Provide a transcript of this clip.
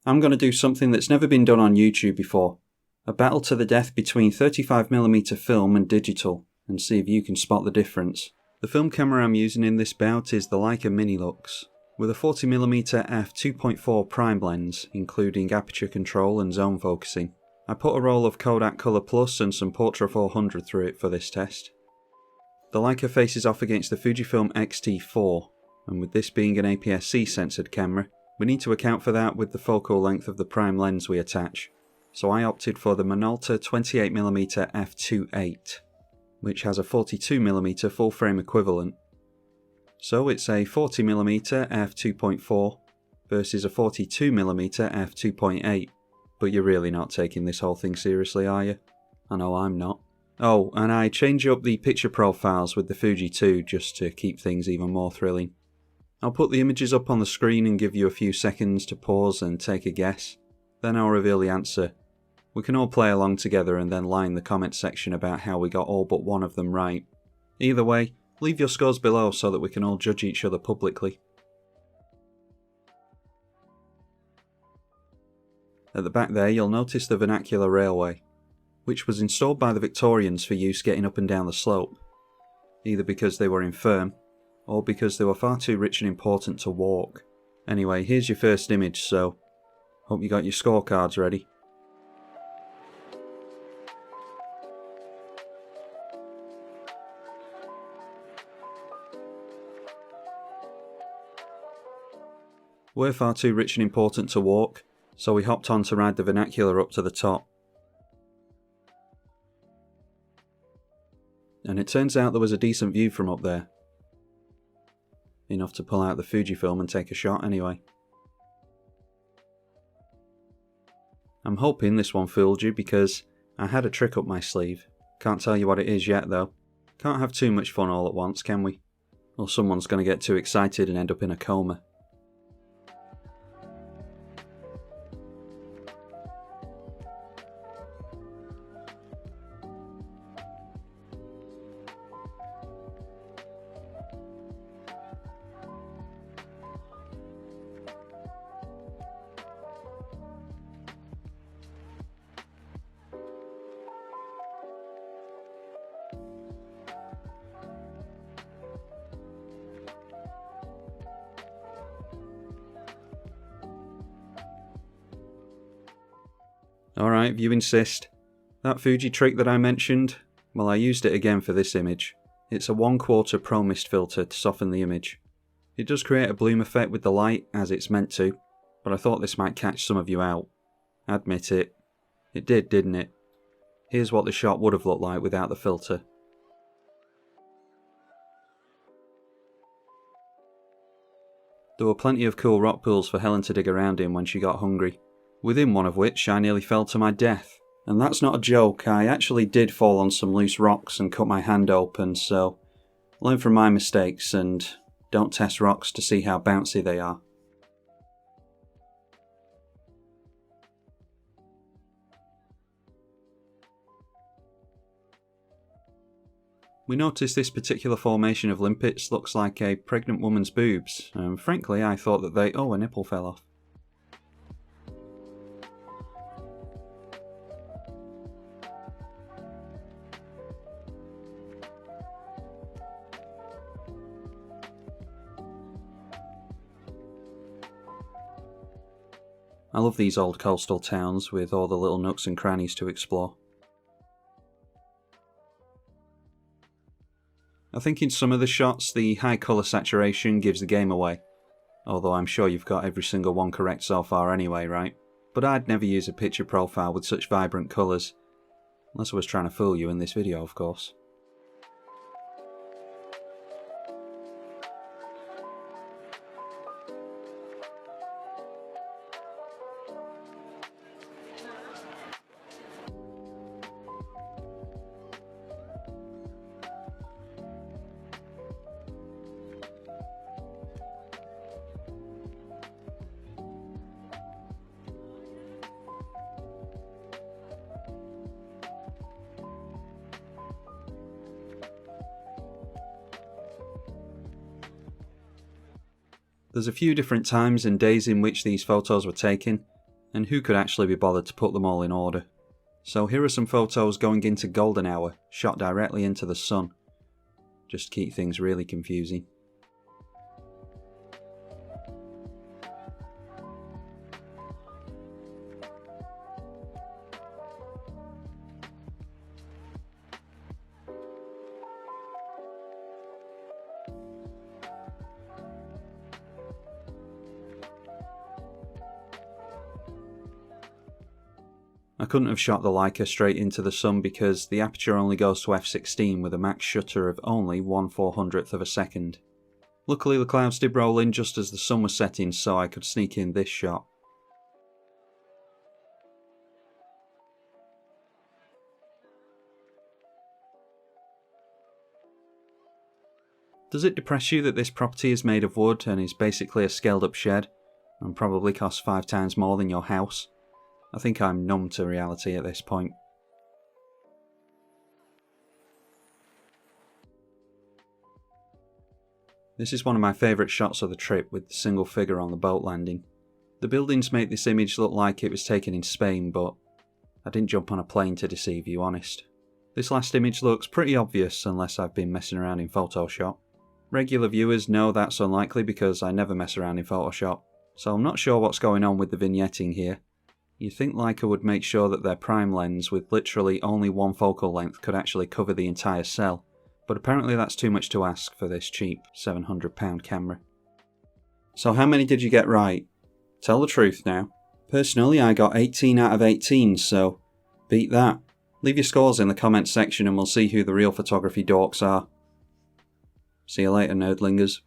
I'm going to do something that's never been done on YouTube before. A battle to the death between 35mm film and digital, and see if you can spot the difference. The film camera I'm using in this bout is the Leica Minilux, with a 40mm f2.4 prime lens, including aperture control and zone focusing. I put a roll of Kodak Color Plus and some Portra 400 through it for this test. The Leica faces off against the Fujifilm X-T4, and with this being an APS-C censored camera, we need to account for that with the focal length of the prime lens we attach. So I opted for the Minolta 28mm f2.8, which has a 42mm full frame equivalent. So it's a 40mm f2.4 versus a 42mm f2.8. But you're really not taking this whole thing seriously, are you? I know I'm not. Oh, and I change up the picture profiles with the Fuji too, just to keep things even more thrilling. I'll put the images up on the screen and give you a few seconds to pause and take a guess. Then I'll reveal the answer. We can all play along together and then line the comment section about how we got all but one of them right. Either way, leave your scores below so that we can all judge each other publicly. At the back there you'll notice the vernacular railway, which was installed by the Victorians for use getting up and down the slope, either because they were infirm, or because they were far too rich and important to walk. Anyway, here's your first image, so hope you got your scorecards ready. We're far too rich and important to walk, so we hopped on to ride the vernacular up to the top. And it turns out there was a decent view from up there. Enough to pull out the Fujifilm and take a shot anyway. I'm hoping this one fooled you because I had a trick up my sleeve. Can't tell you what it is yet though. Can't have too much fun all at once, can we? Or someone's going to get too excited and end up in a coma. Alright, if you insist. That Fuji trick that I mentioned, well, I used it again for this image. It's a 1/4 Pro Mist filter to soften the image. It does create a bloom effect with the light, as it's meant to, but I thought this might catch some of you out. Admit it. It did, didn't it? Here's what the shot would have looked like without the filter. There were plenty of cool rock pools for Helen to dig around in when she got hungry. Within one of which I nearly fell to my death. And that's not a joke, I actually did fall on some loose rocks and cut my hand open, so learn from my mistakes and don't test rocks to see how bouncy they are. We noticed this particular formation of limpets looks like a pregnant woman's boobs, and frankly I thought that a nipple fell off. I love these old coastal towns with all the little nooks and crannies to explore. I think in some of the shots the high colour saturation gives the game away, although I'm sure you've got every single one correct so far anyway, right? But I'd never use a picture profile with such vibrant colours, unless I was trying to fool you in this video, of course. There's a few different times and days in which these photos were taken, and who could actually be bothered to put them all in order? So here are some photos going into golden hour, shot directly into the sun. Just to keep things really confusing. I couldn't have shot the Leica straight into the sun because the aperture only goes to f16 with a max shutter of only 1/400th of a second. Luckily the clouds did roll in just as the sun was setting, so I could sneak in this shot. Does it depress you that this property is made of wood and is basically a scaled up shed, and probably costs 5 times more than your house? I think I'm numb to reality at this point. This is one of my favourite shots of the trip, with the single figure on the boat landing. The buildings make this image look like it was taken in Spain, but I didn't jump on a plane to deceive you, honest. This last image looks pretty obvious unless I've been messing around in Photoshop. Regular viewers know that's unlikely because I never mess around in Photoshop, so I'm not sure what's going on with the vignetting here. You'd think Leica would make sure that their prime lens with literally only one focal length could actually cover the entire cell, but apparently that's too much to ask for this cheap £700 camera. So how many did you get right? Tell the truth now. Personally I got 18 out of 18, so beat that. Leave your scores in the comments section and we'll see who the real photography dorks are. See you later, nerdlingers.